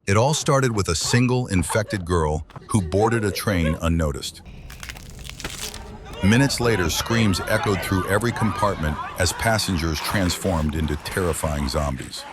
It all started with a single infected girl who boarded a train unnoticed. Minutes later, screams echoed through every compartment as passengers transformed into terrifying zombies.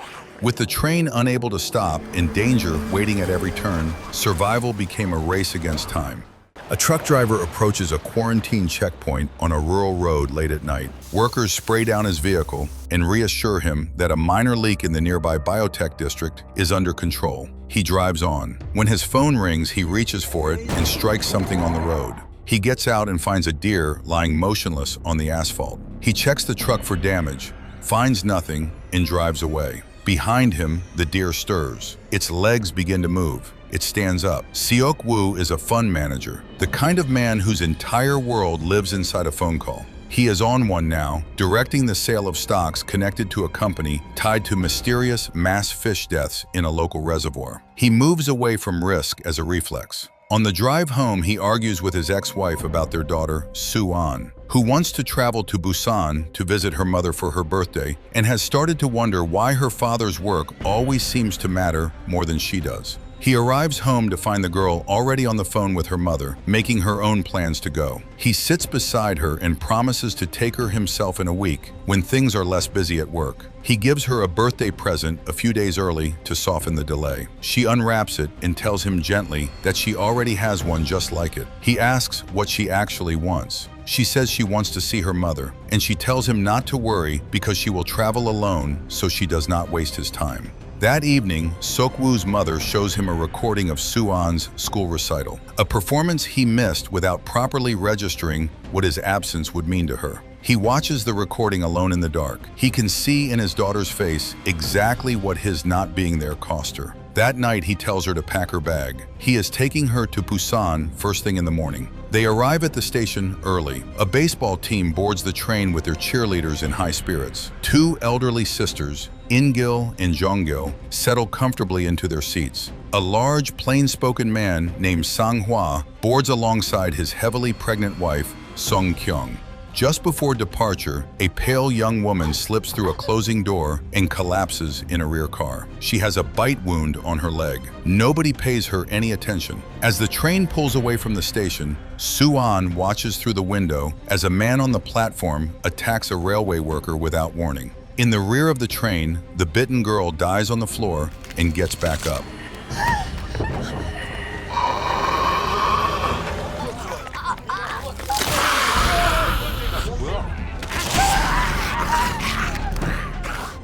With the train unable to stop and danger waiting at every turn, survival became a race against time. A truck driver approaches a quarantine checkpoint on a rural road late at night. Workers spray down his vehicle and reassure him that a minor leak in the nearby biotech district is under control. He drives on. When his phone rings, he reaches for it and strikes something on the road. He gets out and finds a deer lying motionless on the asphalt. He checks the truck for damage, finds nothing, and drives away. Behind him, the deer stirs. Its legs begin to move. It stands up. Seok Woo is a fund manager, the kind of man whose entire world lives inside a phone call. He is on one now, directing the sale of stocks connected to a company tied to mysterious mass fish deaths in a local reservoir. He moves away from risk as a reflex. On the drive home, he argues with his ex-wife about their daughter, Soo-an, who wants to travel to Busan to visit her mother for her birthday and has started to wonder why her father's work always seems to matter more than she does. He arrives home to find the girl already on the phone with her mother, making her own plans to go. He sits beside her and promises to take her himself in a week, when things are less busy at work. He gives her a birthday present a few days early to soften the delay. She unwraps it and tells him gently that she already has one just like it. He asks what she actually wants. She says she wants to see her mother, and she tells him not to worry because she will travel alone so she does not waste his time. That evening, Seok-woo's mother shows him a recording of Soo-an's school recital, a performance he missed without properly registering what his absence would mean to her. He watches the recording alone in the dark. He can see in his daughter's face exactly what his not being there cost her. That night, he tells her to pack her bag. He is taking her to Busan first thing in the morning. They arrive at the station early. A baseball team boards the train with their cheerleaders in high spirits. Two elderly sisters, In-gil and Jong-gil, settle comfortably into their seats. A large, plain-spoken man named Sang-hwa boards alongside his heavily pregnant wife, Song-kyung. Just before departure, a pale young woman slips through a closing door and collapses in a rear car. She has a bite wound on her leg. Nobody pays her any attention. As the train pulls away from the station, Soo-an watches through the window as a man on the platform attacks a railway worker without warning. In the rear of the train, the bitten girl dies on the floor and gets back up.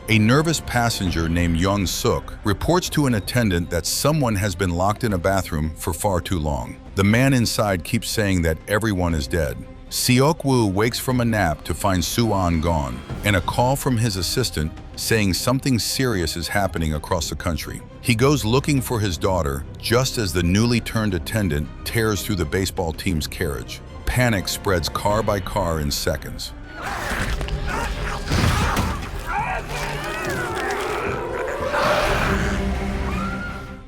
A nervous passenger named Yeon-suk reports to an attendant that someone has been locked in a bathroom for far too long. The man inside keeps saying that everyone is dead. Seok-woo wakes from a nap to find Soo-an gone, and a call from his assistant saying something serious is happening across the country. He goes looking for his daughter just as the newly turned attendant tears through the baseball team's carriage. Panic spreads car by car in seconds.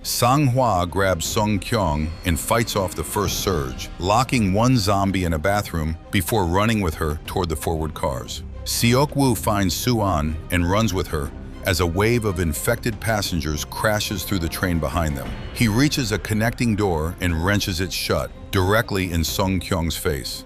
Sang-hwa grabs Song-kyung and fights off the first surge, locking one zombie in a bathroom before running with her toward the forward cars. Seok-woo finds Soo-an and runs with her as a wave of infected passengers crashes through the train behind them. He reaches a connecting door and wrenches it shut, directly in Song-kyung's face.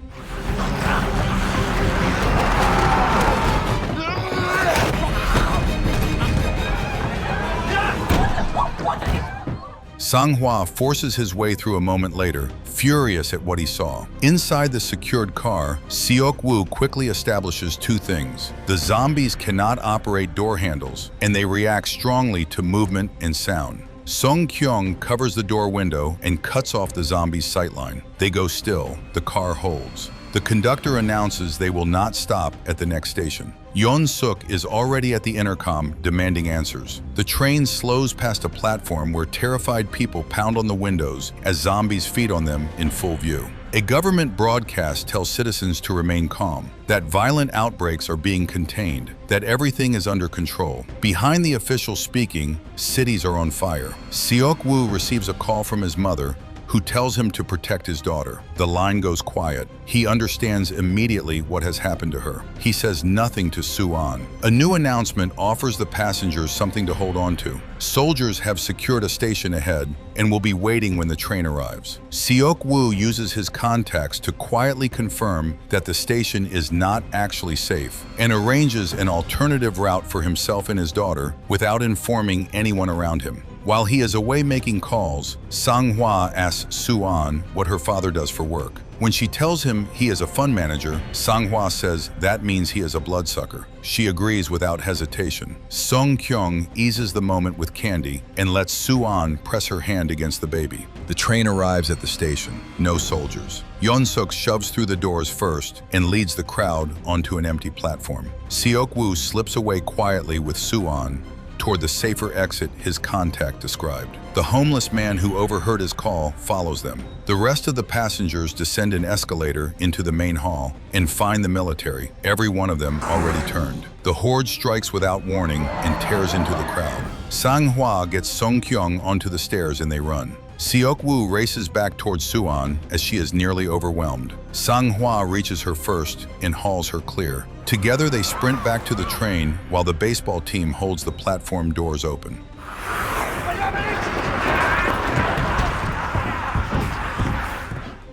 Sang-hwa forces his way through a moment later, furious at what he saw. Inside the secured car, Seok-woo quickly establishes two things. The zombies cannot operate door handles, and they react strongly to movement and sound. Song-kyung covers the door window and cuts off the zombies' sightline. They go still. The car holds. The conductor announces they will not stop at the next station. Yeon-suk is already at the intercom demanding answers. The train slows past a platform where terrified people pound on the windows as zombies feed on them in full view. A government broadcast tells citizens to remain calm, that violent outbreaks are being contained, that everything is under control. Behind the official speaking, cities are on fire. Seok-woo receives a call from his mother, who tells him to protect his daughter. The line goes quiet. He understands immediately what has happened to her. He says nothing to Soo-an. A new announcement offers the passengers something to hold on to. Soldiers have secured a station ahead and will be waiting when the train arrives. Seok-woo uses his contacts to quietly confirm that the station is not actually safe and arranges an alternative route for himself and his daughter without informing anyone around him. While he is away making calls, Sang-hwa asks Soo-an what her father does for work. When she tells him he is a fund manager, Sang-hwa says that means he is a bloodsucker. She agrees without hesitation. Song-kyung eases the moment with candy and lets Soo-an press her hand against the baby. The train arrives at the station. No soldiers. Yeon-suk shoves through the doors first and leads the crowd onto an empty platform. Seok-woo slips away quietly with Soo-an toward the safer exit his contact described. The homeless man who overheard his call follows them. The rest of the passengers descend an escalator into the main hall and find the military, every one of them already turned. The horde strikes without warning and tears into the crowd. Sang-hwa gets Song-kyung onto the stairs and they run. Seok-woo races back towards Soo-an as she is nearly overwhelmed. Sang-hwa reaches her first and hauls her clear. Together they sprint back to the train while the baseball team holds the platform doors open.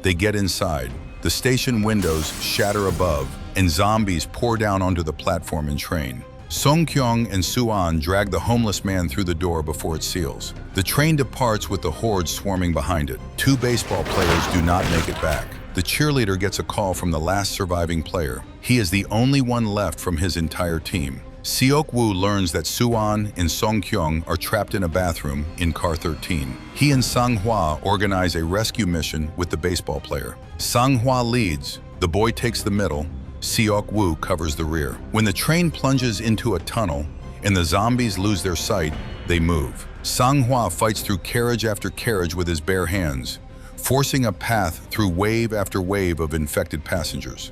They get inside. The station windows shatter above and zombies pour down onto the platform and train. Song-kyung and Soo-an drag the homeless man through the door before it seals. The train departs with the horde swarming behind it. 2 baseball players do not make it back. The cheerleader gets a call from the last surviving player. He is the only one left from his entire team. Seok-woo learns that Soo-an and Song-kyung are trapped in a bathroom in car 13. He and Sang-hwa organize a rescue mission with the baseball player. Sang-hwa leads, the boy takes the middle, Seok-woo covers the rear. When the train plunges into a tunnel and the zombies lose their sight, they move. Sang-hwa fights through carriage after carriage with his bare hands, forcing a path through wave after wave of infected passengers.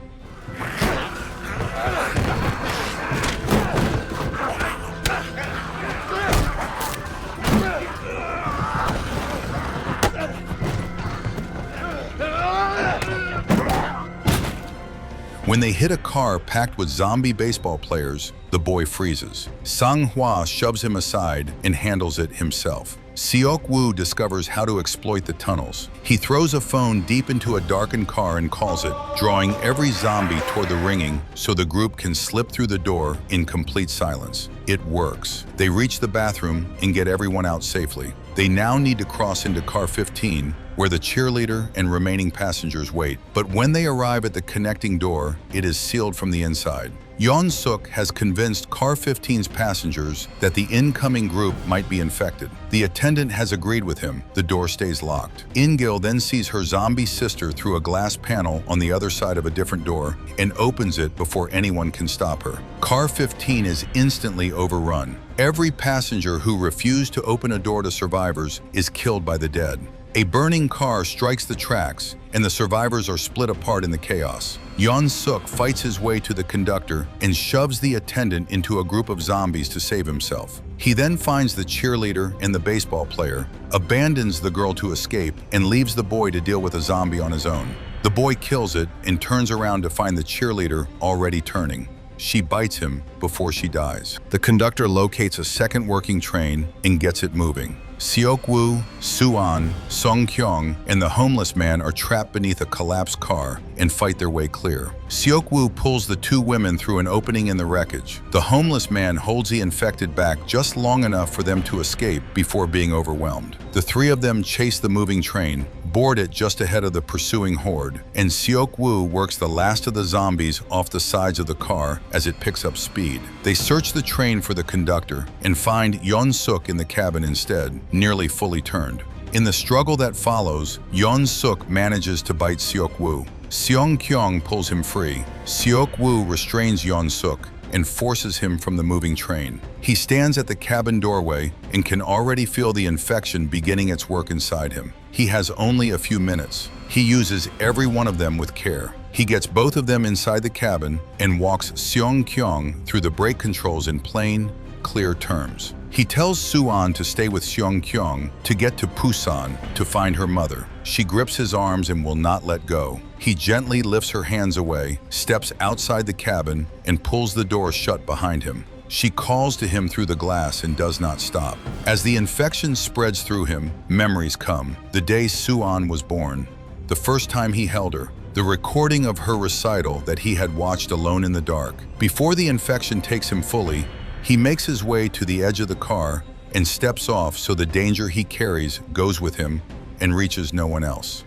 When they hit a car packed with zombie baseball players, the boy freezes. Sang-hwa shoves him aside and handles it himself. Seok-woo discovers how to exploit the tunnels. He throws a phone deep into a darkened car and calls it, drawing every zombie toward the ringing so the group can slip through the door in complete silence. It works. They reach the bathroom and get everyone out safely. They now need to cross into car 15, where the cheerleader and remaining passengers wait. But when they arrive at the connecting door, it is sealed from the inside. Yeon-suk has convinced car 15's passengers that the incoming group might be infected. The attendant has agreed with him. The door stays locked. In-gil then sees her zombie sister through a glass panel on the other side of a different door and opens it before anyone can stop her. Car 15 is instantly overrun. Every passenger who refused to open a door to survivors is killed by the dead. A burning car strikes the tracks, and the survivors are split apart in the chaos. Yeon-suk fights his way to the conductor and shoves the attendant into a group of zombies to save himself. He then finds the cheerleader and the baseball player, abandons the girl to escape, and leaves the boy to deal with a zombie on his own. The boy kills it and turns around to find the cheerleader already turning. She bites him before she dies. The conductor locates a second working train and gets it moving. Seok-woo, Soo-an, Song-kyung, and the homeless man are trapped beneath a collapsed car and fight their way clear. Seok-woo pulls the 2 women through an opening in the wreckage. The homeless man holds the infected back just long enough for them to escape before being overwhelmed. The 3 of them chase the moving train, board it just ahead of the pursuing horde, and Seok-woo works the last of the zombies off the sides of the car as it picks up speed. They search the train for the conductor and find Yeon-suk in the cabin instead, nearly fully turned. In the struggle that follows, Yeon-suk manages to bite Seok-woo. Song-kyung pulls him free. Seok-woo restrains Yeon-suk and forces him from the moving train. He stands at the cabin doorway and can already feel the infection beginning its work inside him. He has only a few minutes. He uses every one of them with care. He gets both of them inside the cabin and walks Song-kyung through the brake controls in plain, clear terms. He tells Suan to stay with Seong-kyung to get to Busan to find her mother. She grips his arms and will not let go. He gently lifts her hands away, steps outside the cabin, and pulls the door shut behind him. She calls to him through the glass and does not stop. As the infection spreads through him, memories come. The day Suan was born, the first time he held her, the recording of her recital that he had watched alone in the dark. Before the infection takes him fully, he makes his way to the edge of the car and steps off so the danger he carries goes with him and reaches no one else.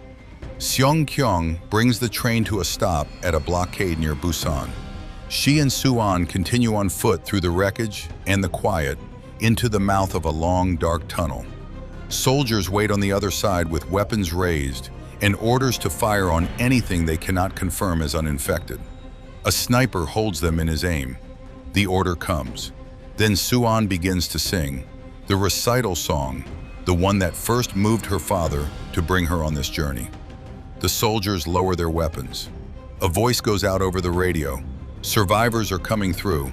Seong-kyung brings the train to a stop at a blockade near Busan. She and Suan continue on foot through the wreckage and the quiet into the mouth of a long, dark tunnel. Soldiers wait on the other side with weapons raised and orders to fire on anything they cannot confirm as uninfected. A sniper holds them in his aim. The order comes. Then Suan begins to sing, the recital song, the one that first moved her father to bring her on this journey. The soldiers lower their weapons. A voice goes out over the radio. Survivors are coming through.